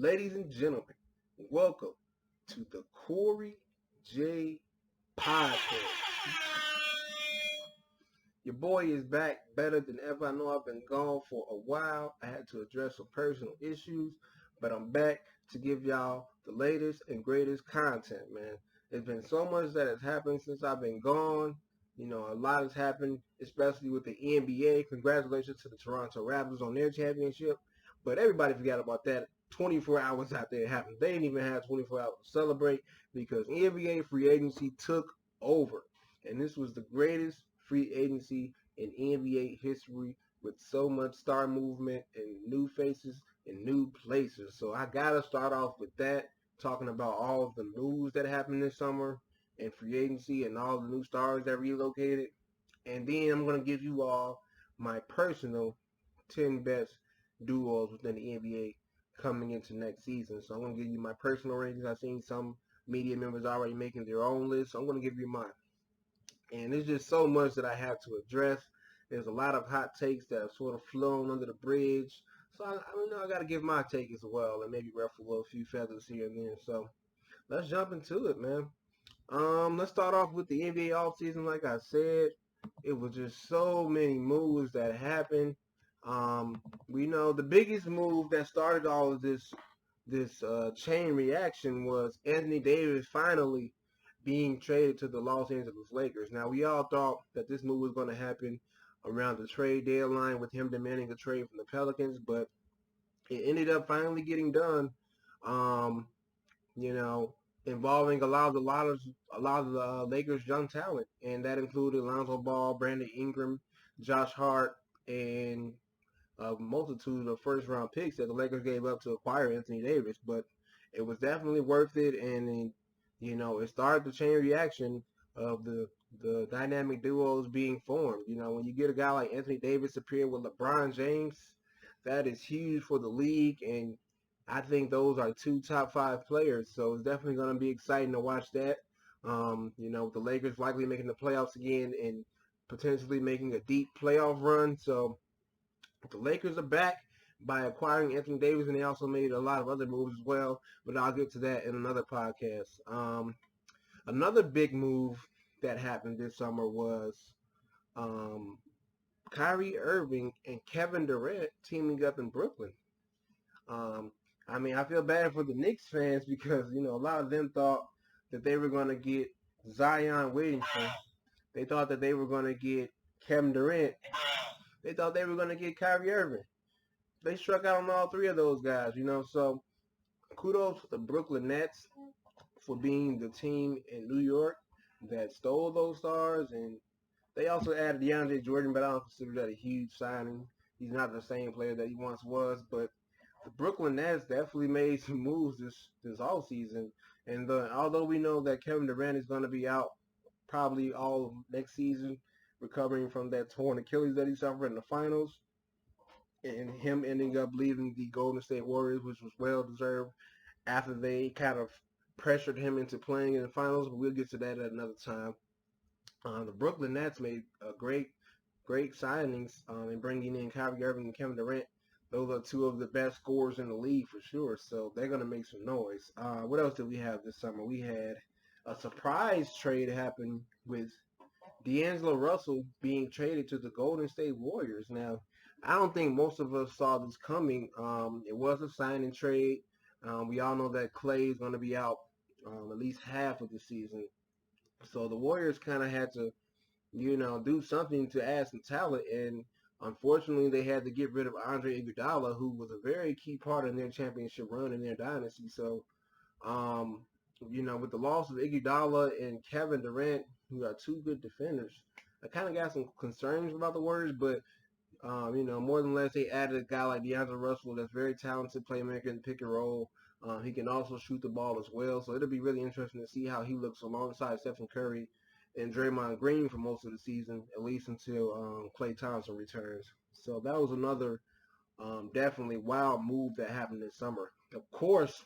Ladies and gentlemen, welcome to the Kori J Podcast. Your boy is back better than ever. I know I've been gone for a while. I had to address some personal issues, but I'm back to give y'all the latest and greatest content, man. There's been so much that has happened since I've been gone. A lot has happened, especially with the NBA. Congratulations to the Toronto Raptors on their championship. But everybody forgot about that 24 hours after it happened. They didn't even have 24 hours to celebrate because NBA free agency took over. And this was the greatest free agency in NBA history with so much star movement and new faces and new places. So I gotta start off with that, talking about all of the moves that happened this summer and free agency and all the new stars that relocated. And then I'm gonna give you all my personal 10 best duos within the NBA coming into next season. So I'm gonna give you my personal rankings. I've seen some media members already making their own list. So I'm gonna give you mine. And there's just so much that I have to address. There's a lot of hot takes that have sort of flown under the bridge. So I got to give my take as well and maybe ruffle a few feathers here and there. So let's jump into it, man. Let's start off with the NBA offseason. Like I said, it was just so many moves that happened. We know the biggest move that started all of this chain reaction was Anthony Davis finally being traded to the Los Angeles Lakers. Now, we all thought that this move was going to happen around the trade deadline with him demanding a trade from the Pelicans, but it ended up finally getting done. Um, you know, Involving a lot of the Lakers' young talent, and that included Lonzo Ball, Brandon Ingram, Josh Hart, and a multitude of first-round picks that the Lakers gave up to acquire Anthony Davis. But it was definitely worth it, and it started the chain reaction of the dynamic duos being formed. When you get a guy like Anthony Davis appear with LeBron James, that is huge for the league, and I think those are two top five players. So it's definitely going to be exciting to watch that. The Lakers likely making the playoffs again and potentially making a deep playoff run. So the Lakers are back by acquiring Anthony Davis, and they also made a lot of other moves as well. But I'll get to that in another podcast. Another big move that happened this summer was um, Kyrie Irving and Kevin Durant teaming up in Brooklyn. Um, I feel bad for the Knicks fans because a lot of them thought that they were going to get Zion Williamson. They thought that they were going to get Kevin Durant. They thought they were going to get Kyrie Irving. They struck out on all three of those guys. So kudos to the Brooklyn Nets for being the team in New York that stole those stars. And they also added DeAndre Jordan, but I don't consider that a huge signing. He's not the same player that he once was, but the Brooklyn Nets definitely made some moves this all season. And although we know that Kevin Durant is going to be out probably all next season, recovering from that torn Achilles that he suffered in the finals, and him ending up leaving the Golden State Warriors, which was well deserved after they kind of pressured him into playing in the finals. But we'll get to that at another time. The Brooklyn Nets made great signings in bringing in Kyrie Irving and Kevin Durant. Those are two of the best scorers in the league for sure. So they're going to make some noise. What else did we have this summer? We had a surprise trade happen with D'Angelo Russell being traded to the Golden State Warriors. Now, I don't think most of us saw this coming. It was a sign and trade. We all know that Clay is going to be out at least half of the season. So the Warriors kind of had to, do something to add some talent. And unfortunately, they had to get rid of Andre Iguodala, who was a very key part in their championship run in their dynasty. So, with the loss of Iguodala and Kevin Durant, who are two good defenders, I kind of got some concerns about the Warriors, but more than less, they added a guy like D'Angelo Russell that's very talented playmaker in pick and roll. He can also shoot the ball as well, so it'll be really interesting to see how he looks alongside Stephen Curry and Draymond Green for most of the season, at least until Klay Thompson returns. So that was another definitely wild move that happened this summer. Of course,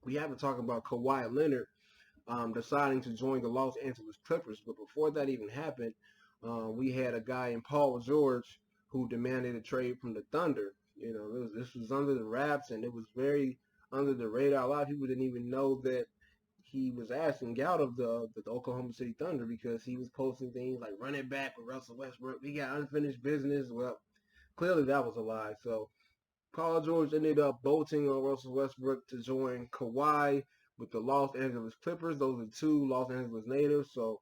we have to talk about Kawhi Leonard deciding to join the Los Angeles Clippers. But before that even happened, we had a guy in Paul George who demanded a trade from the Thunder. This was under the wraps, and it was very under the radar. A lot of people didn't even know that he was asking out of the Oklahoma City Thunder because he was posting things like run it back with Russell Westbrook. We got unfinished business. Well, clearly that was a lie. So Paul George ended up bolting on Russell Westbrook to join Kawhi with the Los Angeles Clippers. Those are two Los Angeles natives. So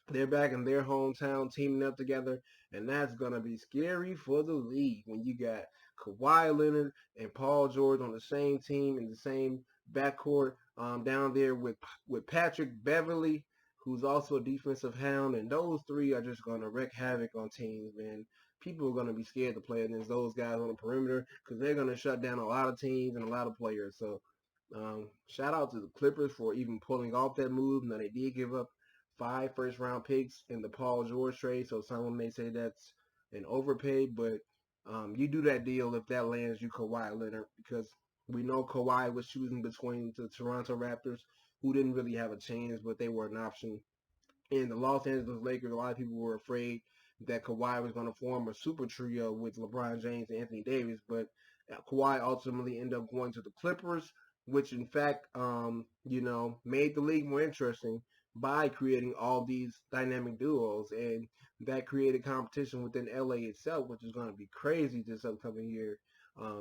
they're back in their hometown teaming up together, and that's going to be scary for the league when you got Kawhi Leonard and Paul George on the same team in the same backcourt down there with Patrick Beverly, who's also a defensive hound, and those three are just going to wreak havoc on teams, man. People are going to be scared to play against those guys on the perimeter because they're going to shut down a lot of teams and a lot of players. So shout out to the Clippers for even pulling off that move. Now they did give up 5 first-round picks in the Paul George trade, so someone may say that's an overpay, but you do that deal if that lands you Kawhi Leonard, because we know Kawhi was choosing between the Toronto Raptors, who didn't really have a chance, but they were an option. And the Los Angeles Lakers, a lot of people were afraid that Kawhi was going to form a super trio with LeBron James and Anthony Davis, but Kawhi ultimately ended up going to the Clippers, which in fact, made the league more interesting by creating all these dynamic duos, and that created competition within LA itself, which is going to be crazy this upcoming year.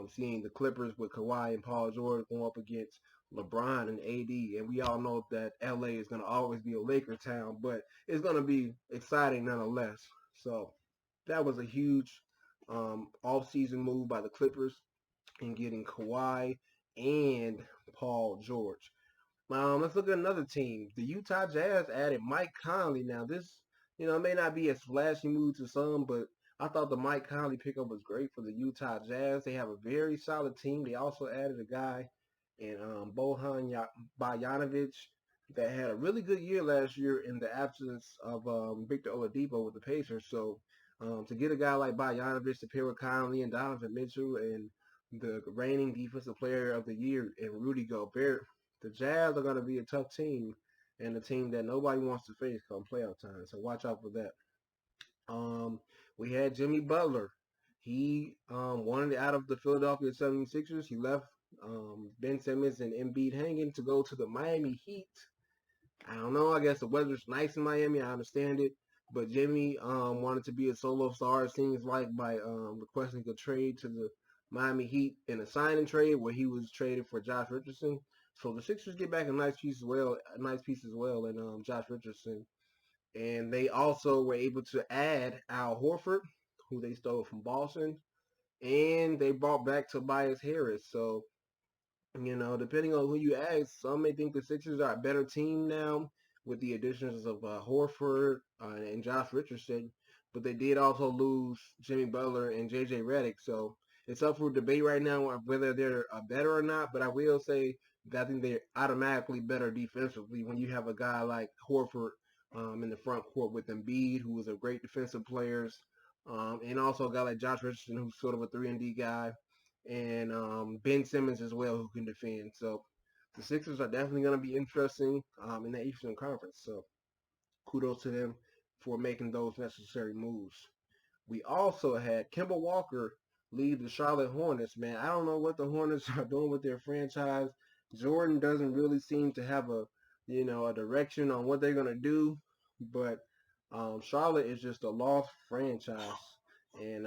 Seeing the Clippers with Kawhi and Paul George going up against LeBron and AD, and we all know that LA is going to always be a Laker town, but it's going to be exciting nonetheless. So that was a huge off-season move by the Clippers in getting Kawhi and Paul George. Let's look at another team. The Utah Jazz added Mike Conley. Now, this, may not be a flashy move to some, but I thought the Mike Conley pickup was great for the Utah Jazz. They have a very solid team. They also added a guy in Bohan Bojanovic that had a really good year last year in the absence of Victor Oladipo with the Pacers. So to get a guy like Bojanovic to pair with Conley and Donovan Mitchell and the reigning defensive player of the year and Rudy Gobert, the Jazz are going to be a tough team and a team that nobody wants to face come playoff time. So watch out for that. We had Jimmy Butler. He wanted out of the Philadelphia 76ers. He left Ben Simmons and Embiid hanging to go to the Miami Heat. I don't know. I guess the weather's nice in Miami. I understand it. But Jimmy wanted to be a solo star, it seems like, by requesting a trade to the Miami Heat in a signing trade where he was traded for Josh Richardson. So the Sixers get back a nice piece as well, in Josh Richardson. And they also were able to add Al Horford, who they stole from Boston, and they brought back Tobias Harris. So depending on who you ask, some may think the Sixers are a better team now with the additions of Horford and Josh Richardson, but they did also lose Jimmy Butler and JJ Redick. So it's up for debate right now of whether they're better or not. But I will say that I think they're automatically better defensively when you have a guy like Horford in the front court with Embiid, who is a great defensive player, and also a guy like Josh Richardson, who's sort of a 3-and-D guy, and Ben Simmons as well, who can defend. So the Sixers are definitely going to be interesting in the Eastern Conference. So kudos to them for making those necessary moves. We also had Kemba Walker leave the Charlotte Hornets. Man, I don't know what the Hornets are doing with their franchise. Jordan doesn't really seem to have a direction on what they're going to do, but Charlotte is just a lost franchise. And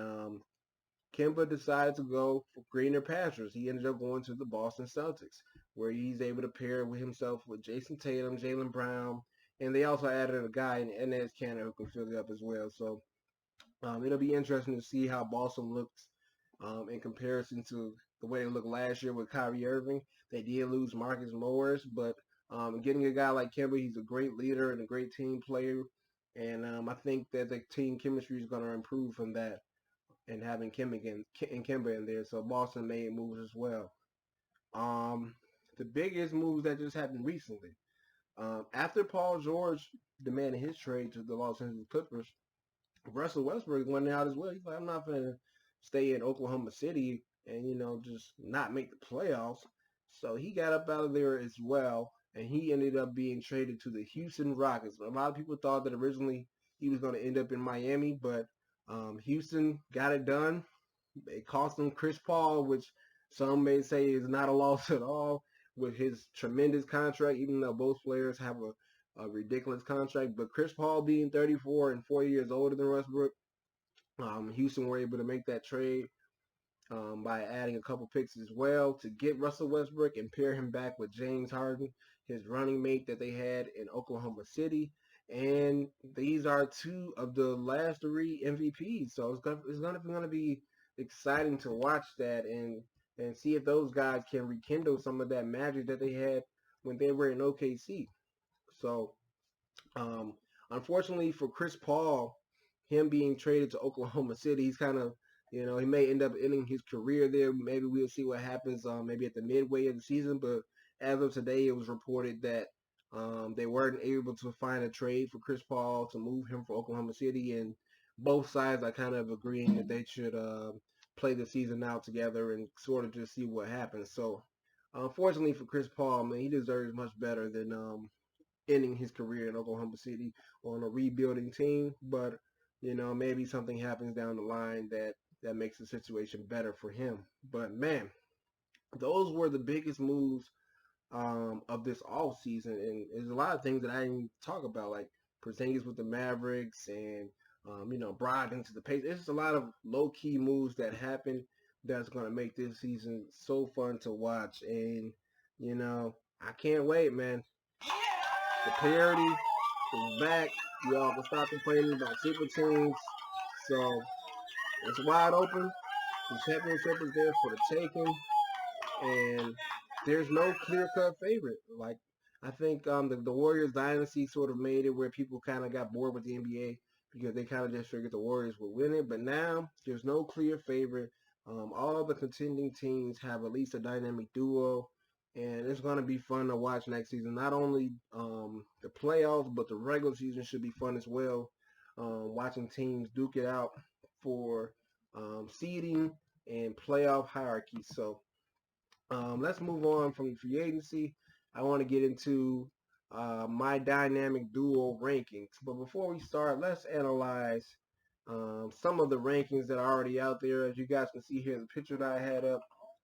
Kemba decided to go for greener pastures. He ended up going to the Boston Celtics, where he's able to pair with himself with Jason Tatum, Jaylen Brown, and they also added a guy in Enes Kanter who can fill it up as well. So it'll be interesting to see how Boston looks in comparison to the way they looked last year with Kyrie Irving. They did lose Marcus Morris, but getting a guy like Kemba, he's a great leader and a great team player. And I think that the team chemistry is going to improve from that and having Kemba in there. So Boston made moves as well. The biggest moves that just happened recently. After Paul George demanded his trade to the Los Angeles Clippers, Russell Westbrook went out as well. He's like, I'm not going to stay in Oklahoma City and, just not make the playoffs. So he got up out of there as well, and he ended up being traded to the Houston Rockets. A lot of people thought that originally he was going to end up in Miami, but Houston got it done. It cost them Chris Paul, which Some may say it's not a loss at all with his tremendous contract, even though both players have a ridiculous contract. But Chris Paul being 34 and 4 years older than Westbrook, Houston were able to make that trade by adding a couple picks as well to get Russell Westbrook and pair him back with James Harden, his running mate that they had in Oklahoma City. And these are two of the last three MVPs. So it's gonna be exciting to watch that and see if those guys can rekindle some of that magic that they had when they were in OKC. So um, unfortunately for Chris Paul, him being traded to Oklahoma City, he's kind of, he may end up ending his career there. Maybe we'll see what happens maybe at the midway of the season. But as of today, it was reported that they weren't able to find a trade for Chris Paul to move him for Oklahoma City. And both sides are kind of agreeing that they should play the season out together and sort of just see what happens. So unfortunately for Chris Paul, man, he deserves much better than ending his career in Oklahoma City on a rebuilding team. But maybe something happens down the line that makes the situation better for him. But man, those were the biggest moves of this off season, and there's a lot of things that I didn't talk about, like Porzingis with the Mavericks, and Brogdon to the Pacers. It's just a lot of low key moves that happened that's gonna make this season so fun to watch, and I can't wait, man. The parity is back. Y'all can stop complaining about super teams. So it's wide open. The championship is there for the taking, and there's no clear cut favorite. Like I think the Warriors dynasty sort of made it where people kind of got bored with the NBA because they kind of just figured the Warriors would win it. But now there's no clear favorite. All the contending teams have at least a dynamic duo, and it's going to be fun to watch next season. Not only the playoffs, but the regular season should be fun as well. Watching teams duke it out for seeding and playoff hierarchy. So let's move on from free agency. I want to get into my dynamic duo rankings. But before we start, let's analyze some of the rankings that are already out there. As you guys can see here, the picture that I had up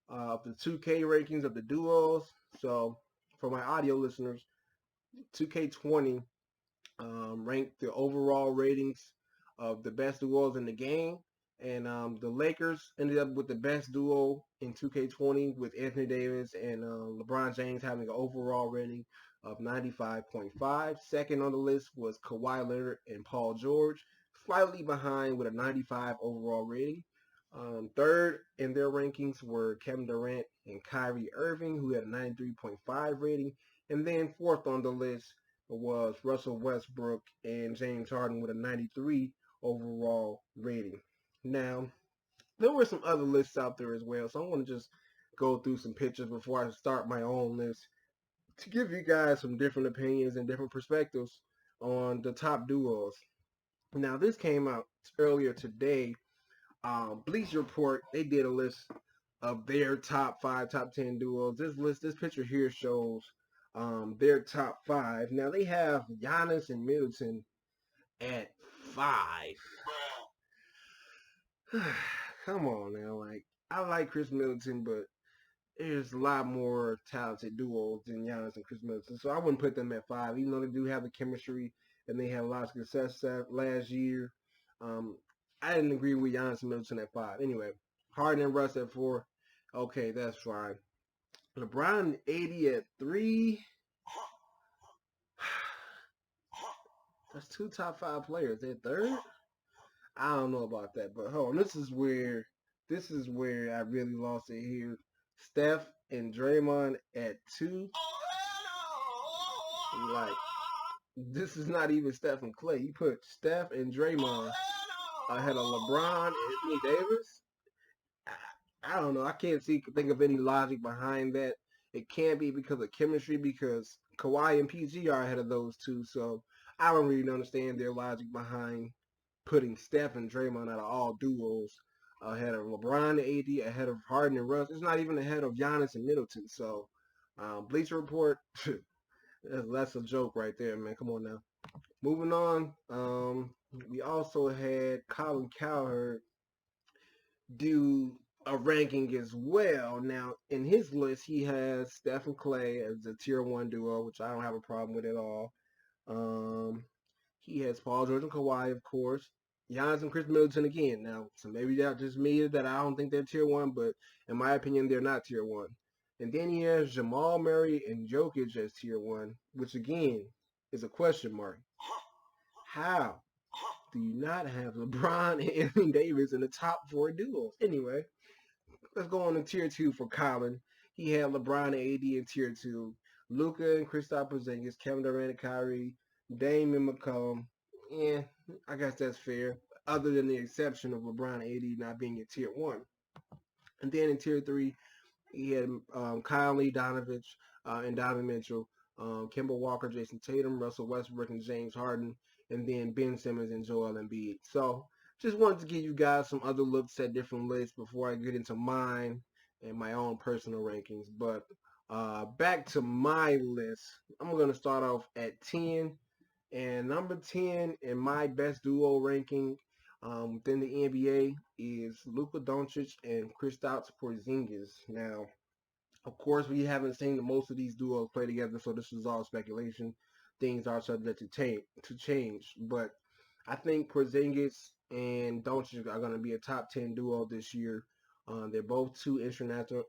of the 2K rankings of the duos. So for my audio listeners, 2K20 ranked the overall ratings of the best duos in the game. And the Lakers ended up with the best duo in 2K20 with Anthony Davis and LeBron James having an overall rating of 95.5. Second on the list was Kawhi Leonard and Paul George, slightly behind with a 95 overall rating. Third in their rankings were Kevin Durant and Kyrie Irving, who had a 93.5 rating. And then fourth on the list was Russell Westbrook and James Harden with a 93 overall rating. Now, there were some other lists out there as well, so I want to just go through some pictures before I start my own list to give you guys some different opinions and different perspectives on the top duos. Now, this came out earlier today. Bleacher Report, they did a list of their top 5, top 10 duos. This picture here shows their top 5. Now, they have Giannis and Middleton at 5. Come on now, like I like Chris Middleton, but there's a lot more talented duos than Giannis and Chris Middleton, so I wouldn't put them at 5, even though they do have the chemistry and they had a lot of success last year. Um, I didn't agree with Giannis and Middleton at 5. Anyway, Harden and Russ at 4. Okay, that's fine. LeBron and AD at 3. That's two top 5 players. At third, I don't know about that, but hold on. This is where I really lost it here. Steph and Draymond at 2. Like, this is not even Steph and Clay. You put Steph and Draymond ahead of LeBron and Anthony Davis. I don't know. I can't think of any logic behind that. It can't be because of chemistry, because Kawhi and PG are ahead of those two. So I don't really understand their logic behind putting Steph and Draymond out of all duos ahead of LeBron and AD, ahead of Harden and Russ. It's not even ahead of Giannis and Middleton. So Bleacher Report, that's a joke right there, man. Come on now. Moving on, we also had Colin Cowherd do a ranking as well. Now, in his list, he has Steph and Clay as a tier one duo, which I don't have a problem with at all. Um, he has Paul George and Kawhi, of course. Giannis and Chris Middleton again. Now, so maybe that's just me that I don't think they're tier one, but in my opinion, they're not tier one. And then he has Jamal Murray and Jokic as tier one, which again is a question mark. How do you not have LeBron and Anthony Davis in the top four duos? Anyway, let's go on to tier two for Colin. He had LeBron and AD in tier two, Luka and Kristaps Porzingis, Kevin Durant and Kyrie, Dame and McCollum. Yeah, I guess that's fair. Other than the exception of LeBron and AD not being in tier one. And then in tier three, he had Kylie Donovich and Donovan Mitchell, Kemba Walker, Jason Tatum, Russell Westbrook, and James Harden, and then Ben Simmons and Joel Embiid. So just wanted to give you guys some other looks at different lists before I get into mine and my own personal rankings. But back to my list, I'm going to start off at 10. And number 10 in my best duo ranking within the NBA is Luka Doncic and Kristaps Porzingis. Now, of course, we haven't seen the most of these duos play together, so this is all speculation. Things are subject to change, but I think Porzingis and Doncic are going to be a top 10 duo this year. They're both two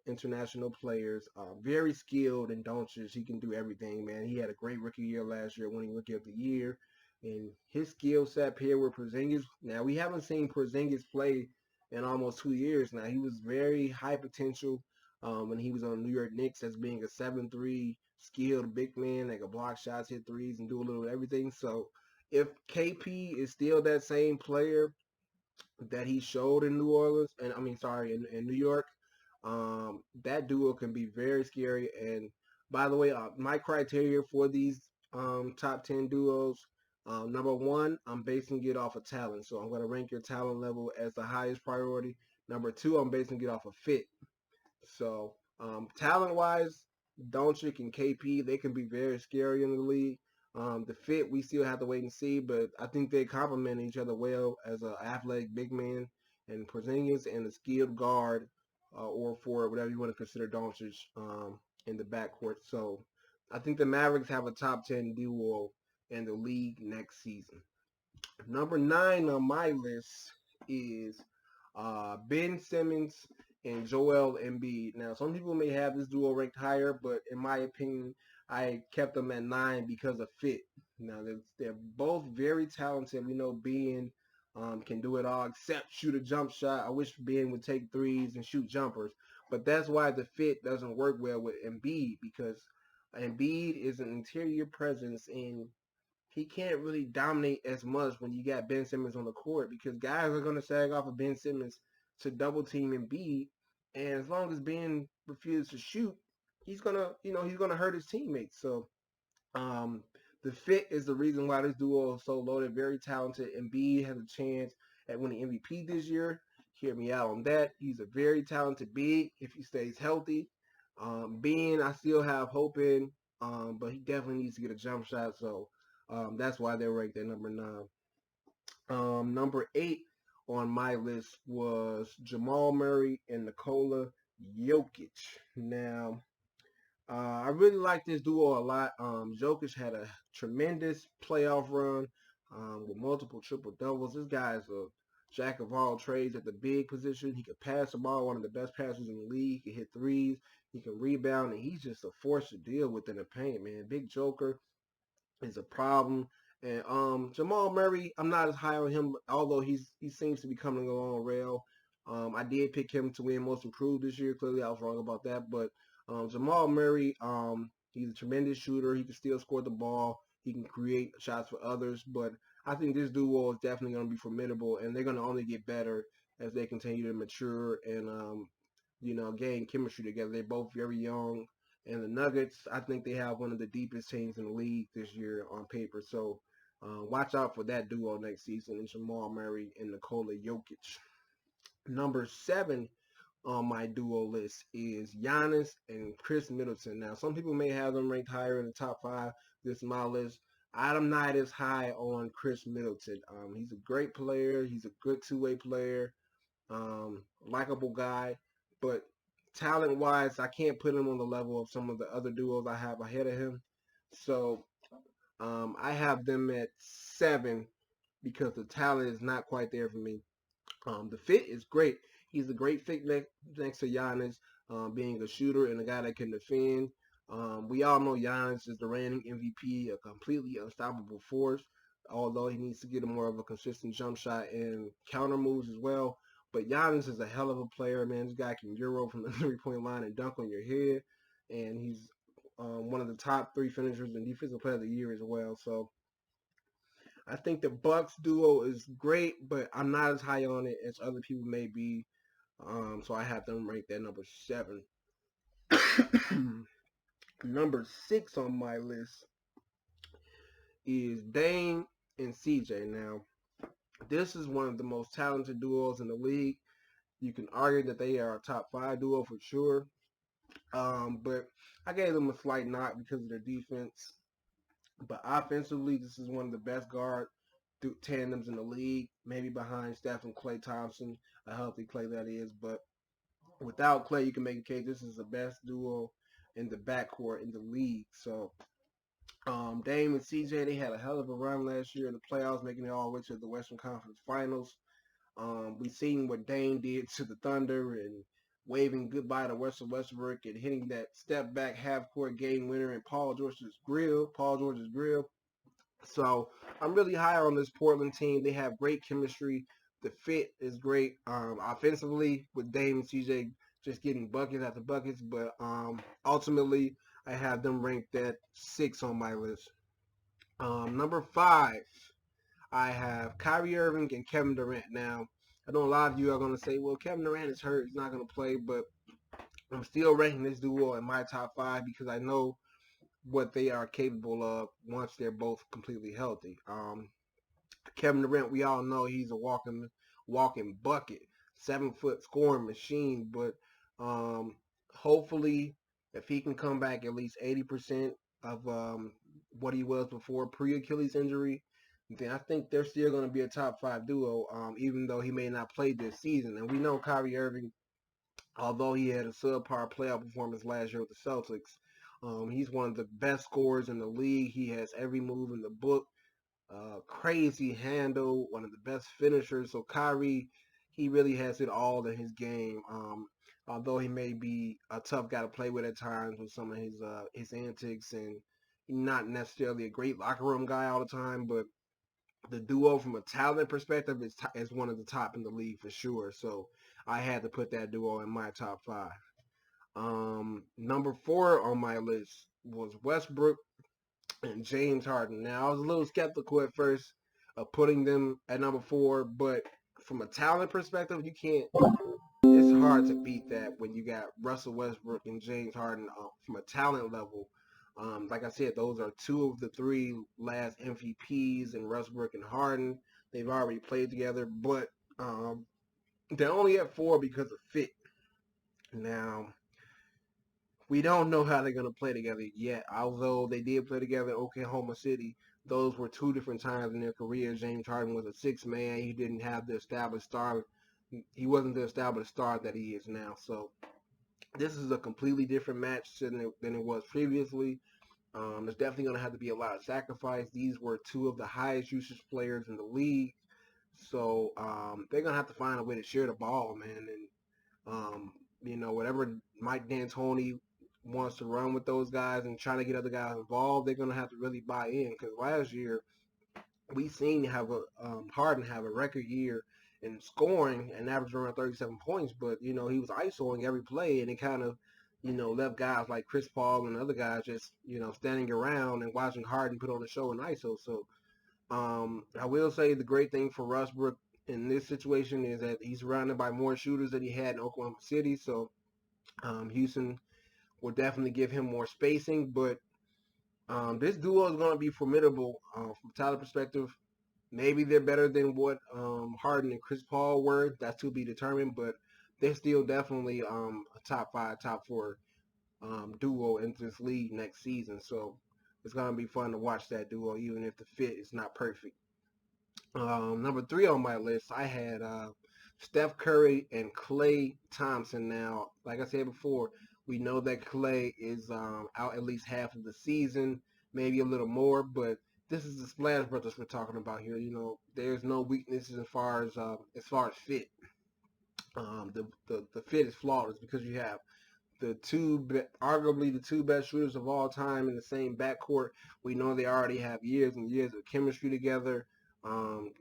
international players, very skilled. And Doncic, he can do everything, man. He had a great rookie year last year, winning Rookie of the Year, and his skill set paired with Porzingis. Now we haven't seen Porzingis play in almost 2 years. Now he was very high potential when he was on the New York Knicks as being a 7'3" skilled big man that could block shots, hit threes, and do a little of everything. So if KP is still that same player that he showed in New Orleans, and I mean, sorry, in New York, that duo can be very scary. And by the way, my criteria for these top 10 duos, number one, I'm basing it off of talent. So I'm going to rank your talent level as the highest priority. Number two, I'm basing it off of fit. So talent wise, Doncic and KP, they can be very scary in the league. The fit, we still have to wait and see, but I think they complement each other well as an athletic big man and Porzingis and a skilled guard or forward, whatever you want to consider Doncic in the backcourt. So I think the Mavericks have a top 10 duo in the league next season. Number 9 on my list is Ben Simmons and Joel Embiid. Now, some people may have this duo ranked higher, but in my opinion, I kept them at 9 because of fit. Now, they're both very talented. We know Ben can do it all except shoot a jump shot. I wish Ben would take threes and shoot jumpers, but that's why the fit doesn't work well with Embiid, because Embiid is an interior presence, and he can't really dominate as much when you got Ben Simmons on the court, because guys are going to sag off of Ben Simmons to double team Embiid, and as long as Ben refuses to shoot, he's gonna he's gonna hurt his teammates. So um, the fit is the reason why this duo is so loaded, very talented. Embiid has a chance at winning MVP this year. Hear me out on that. He's a very talented big if he stays healthy. Ben, I still have hope in, but he definitely needs to get a jump shot. So that's why they're ranked at number 9. Number 8 on my list was Jamal Murray and Nikola Jokic. Now, I really like this duo a lot. Jokic had a tremendous playoff run with multiple triple doubles. This guy is a jack of all trades at the big position. He could pass the ball, one of the best passers in the league. He can hit threes. He can rebound, and he's just a force to deal with in the paint, man. Big Joker is a problem. And Jamal Murray, I'm not as high on him, although he seems to be coming along rail. I did pick him to win Most Improved this year. Clearly, I was wrong about that. But Jamal Murray, he's a tremendous shooter. He can still score the ball. He can create shots for others. But I think this duo is definitely going to be formidable, and they're going to only get better as they continue to mature and gain chemistry together. They're both very young, and the Nuggets, I think they have one of the deepest teams in the league this year on paper. So watch out for that duo next season, and Jamal Murray and Nikola Jokic. Number 7 on my duo list is Giannis and Chris Middleton. Now, some people may have them ranked higher in the top 5. This is my list. I'm not as high on Chris Middleton. He's a great player. He's a good two-way player. Likable guy. but talent-wise, I can't put him on the level of some of the other duos I have ahead of him. So I have them at 7 because the talent is not quite there for me. The fit is great. He's a great fit next to Giannis, being a shooter and a guy that can defend. We all know Giannis is the reigning MVP, a completely unstoppable force, although he needs to get more of a consistent jump shot and counter moves as well. But Giannis is a hell of a player, man. This guy can Euro from the 3-point line and dunk on your head. And he's one of the top 3 finishers and defensive player of the year as well. So I think the Bucks duo is great, but I'm not as high on it as other people may be. So I have them ranked at number 7. Number 6 on my list is Dame and CJ. Now, this is one of the most talented duos in the league. You can argue that they are a top 5 duo for sure. But I gave them a slight knock because of their defense. But offensively, this is one of the best guard tandems in the league, maybe behind Steph and Klay Thompson, a healthy Klay that is. But without Klay, you can make a case this is the best duo in the backcourt in the league. So Dame and CJ, they had a hell of a run last year in the playoffs, making it all the way to the Western Conference Finals. We seen what Dame did to the Thunder and waving goodbye to Russell Westbrook and hitting that step back half court game winner in Paul George's grill. So I'm really high on this Portland team. They have great chemistry. The fit is great. Offensively with Dame and CJ just getting buckets after buckets, but ultimately I have them ranked at 6 on my list. Number 5, I have Kyrie Irving and Kevin Durant. Now, I know a lot of you are going to say, well, Kevin Durant is hurt. He's not going to play, but I'm still ranking this duo in my top 5 because I know what they are capable of once they're both completely healthy. Kevin Durant, we all know he's a walking bucket, 7-foot scoring machine. But hopefully, if he can come back at least 80% of what he was before pre-Achilles injury, then I think they're still going to be a top 5 duo, even though he may not play this season. And we know Kyrie Irving, although he had a subpar playoff performance last year with the Celtics, he's one of the best scorers in the league. He has every move in the book. Crazy handle, one of the best finishers. So Kyrie, he really has it all in his game. Although he may be a tough guy to play with at times with some of his antics, and not necessarily a great locker room guy all the time, but the duo from a talent perspective is one of the top in the league for sure. So I had to put that duo in my top 5. Number 4 on my list was Westbrook and James Harden. Now, I was a little skeptical at first of putting them at number 4, but from a talent perspective, you can't. It's hard to beat that when you got Russell Westbrook and James Harden from a talent level. Like I said, those are 2 of the 3 last MVPs, and Westbrook and Harden. They've already played together, but they're only at 4 because of fit. Now, we don't know how they're going to play together yet. Although they did play together in Oklahoma City, those were 2 different times in their career. James Harden was a 6-man. He didn't have the established star. He wasn't the established star that he is now. So this is a completely different match than it was previously. There's definitely going to have to be a lot of sacrifice. These were 2 of the highest usage players in the league. So they're going to have to find a way to share the ball, man. And, whatever Mike D'Antoni wants to run with those guys and trying to get other guys involved, they're going to have to really buy in. Because last year, we seen Harden have a record year in scoring and average around 37 points, but he was isoing every play, and it kind of left guys like Chris Paul and other guys just standing around and watching Harden put on a show in ISO. So I will say the great thing for Westbrook in this situation is that he's surrounded by more shooters than he had in Oklahoma City. So Houston will definitely give him more spacing, but this duo is going to be formidable from a talent perspective. Maybe they're better than what Harden and Chris Paul were. That's to be determined, but they're still definitely a top 5, top 4 duo in this league next season. So it's going to be fun to watch that duo, even if the fit is not perfect. Number 3 on my list, I had Steph Curry and Klay Thompson. Now, like I said before, we know that Klay is out at least half of the season, maybe a little more, but this is the Splash Brothers we're talking about here. There's no weaknesses as far as fit. The fit is flawless because you have arguably the two best shooters of all time in the same backcourt. We know they already have years and years of chemistry together. Um,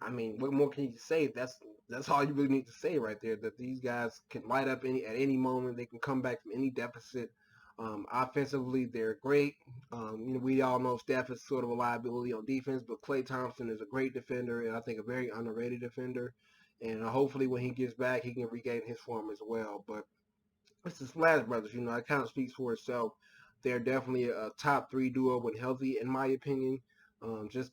I mean, what more can you say? That's all you really need to say right there. That these guys can light up at any moment. They can come back from any deficit. Offensively, they're great. We all know Steph is sort of a liability on defense, but Klay Thompson is a great defender, and I think a very underrated defender. And hopefully, when he gets back, he can regain his form as well. But it's the Splash Brothers. It kind of speaks for itself. They're definitely a top three duo when healthy, in my opinion. Just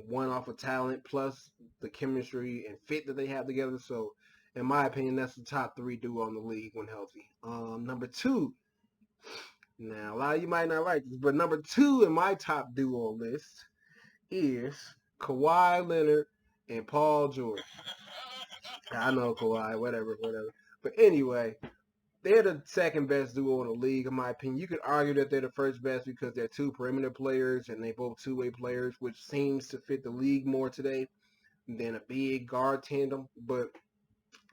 one off of talent plus the chemistry and fit that they have together. So, in my opinion, that's the top three duo in the league when healthy. Number two. Now, a lot of you might not like this, but number two in my top duo list is Kawhi Leonard and Paul George. I know Kawhi, whatever. But anyway, they're the second best duo in the league, in my opinion. You could argue that they're the first best because they're two perimeter players and they both two-way players, which seems to fit the league more today than a big guard tandem. But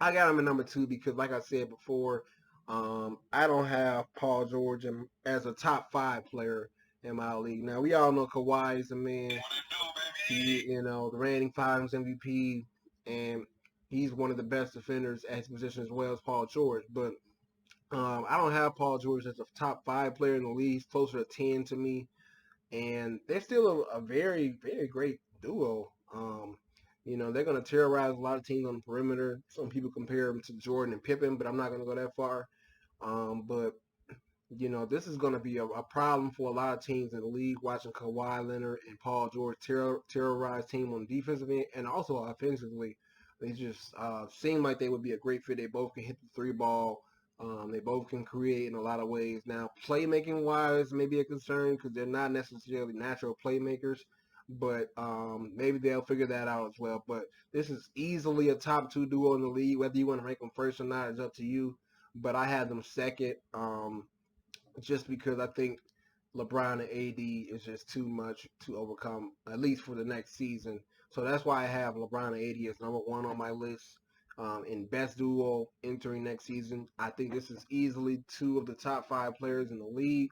I got him at number two because, like I said before, I don't have Paul George as a top five player in my league. Now, we all know Kawhi is a man. The reigning Finals MVP, and he's one of the best defenders at his position as well as Paul George. But I don't have Paul George as a top five player in the league. He's closer to 10 to me. And they're still a very, very great duo. They're going to terrorize a lot of teams on the perimeter. Some people compare them to Jordan and Pippen, but I'm not going to go that far. But this is going to be a problem for a lot of teams in the league watching Kawhi Leonard and Paul George terrorize team on the defensive end and also offensively. They just seem like they would be a great fit. They both can hit the three ball. They both can create in a lot of ways. Now, playmaking wise, may be a concern because they're not necessarily natural playmakers, but maybe they'll figure that out as well. But this is easily a top two duo in the league. Whether you want to rank them first or not is up to you. But I had them second just because I think LeBron and AD is just too much to overcome, at least for the next season. So that's why I have LeBron and AD as number one on my list. In best duo entering next season, I think this is easily two of the top five players in the league.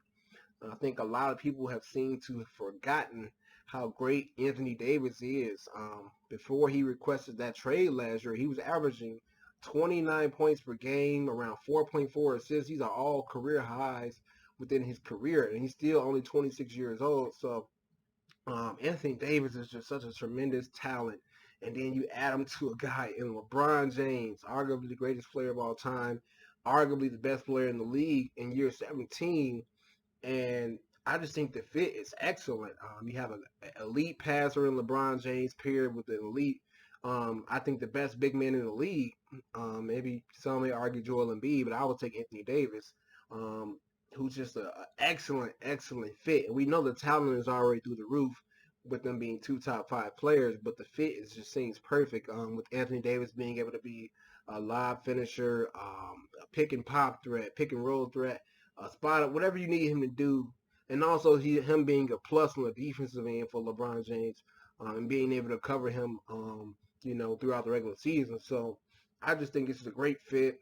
I think a lot of people have seemed to have forgotten how great Anthony Davis is. Before he requested that trade last year, he was averaging 29 points per game, around 4.4 assists. These are all career highs within his career, and he's still only 26 years old. So Anthony Davis is just such a tremendous talent. And then you add him to a guy in LeBron James, arguably the greatest player of all time, arguably the best player in the league in year 17. And I just think the fit is excellent. You have an elite passer in LeBron James paired with an elite, I think the best big man in the league. Maybe some may argue Joel Embiid, but I would take Anthony Davis, who's just an excellent, excellent fit. And we know the talent is already through the roof with them being two top five players, but the fit just seems perfect. With Anthony Davis being able to be a live finisher, a pick and pop threat, pick and roll threat, a spot, whatever you need him to do. And also him being a plus on the defensive end for LeBron James, and being able to cover him, throughout the regular season. So I just think it's a great fit.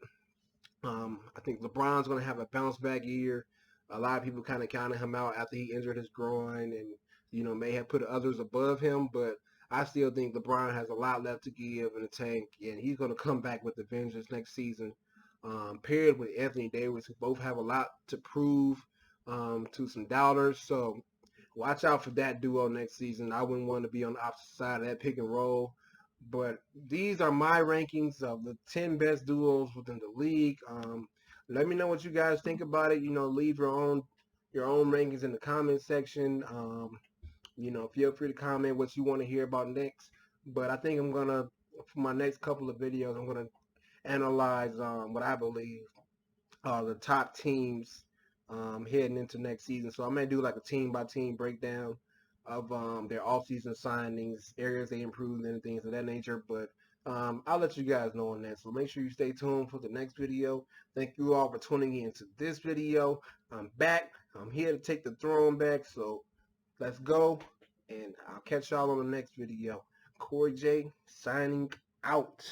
I think LeBron's going to have a bounce back year. A lot of people kind of counted him out after he injured his groin and, may have put others above him. But I still think LeBron has a lot left to give in the tank, and he's going to come back with the vengeance next season. Paired with Anthony Davis, who both have a lot to prove to some doubters. So watch out for that duo next season. I wouldn't want to be on the opposite side of that pick and roll. But these are my rankings of the 10 best duos within the league. Let me know what you guys think about it. Leave your own rankings in the comment section. Feel free to comment what you want to hear about next. But I think for my next couple of videos, I'm gonna analyze what I believe are the top teams heading into next season. So I may do like a team by team breakdown of their offseason signings, areas they improved, and things of that nature. But I'll let you guys know on that. So make sure you stay tuned for the next video. Thank you all for tuning in to this video. I'm back. I'm here to take the throne back. So let's go. And I'll catch y'all on the next video. Kori J signing out.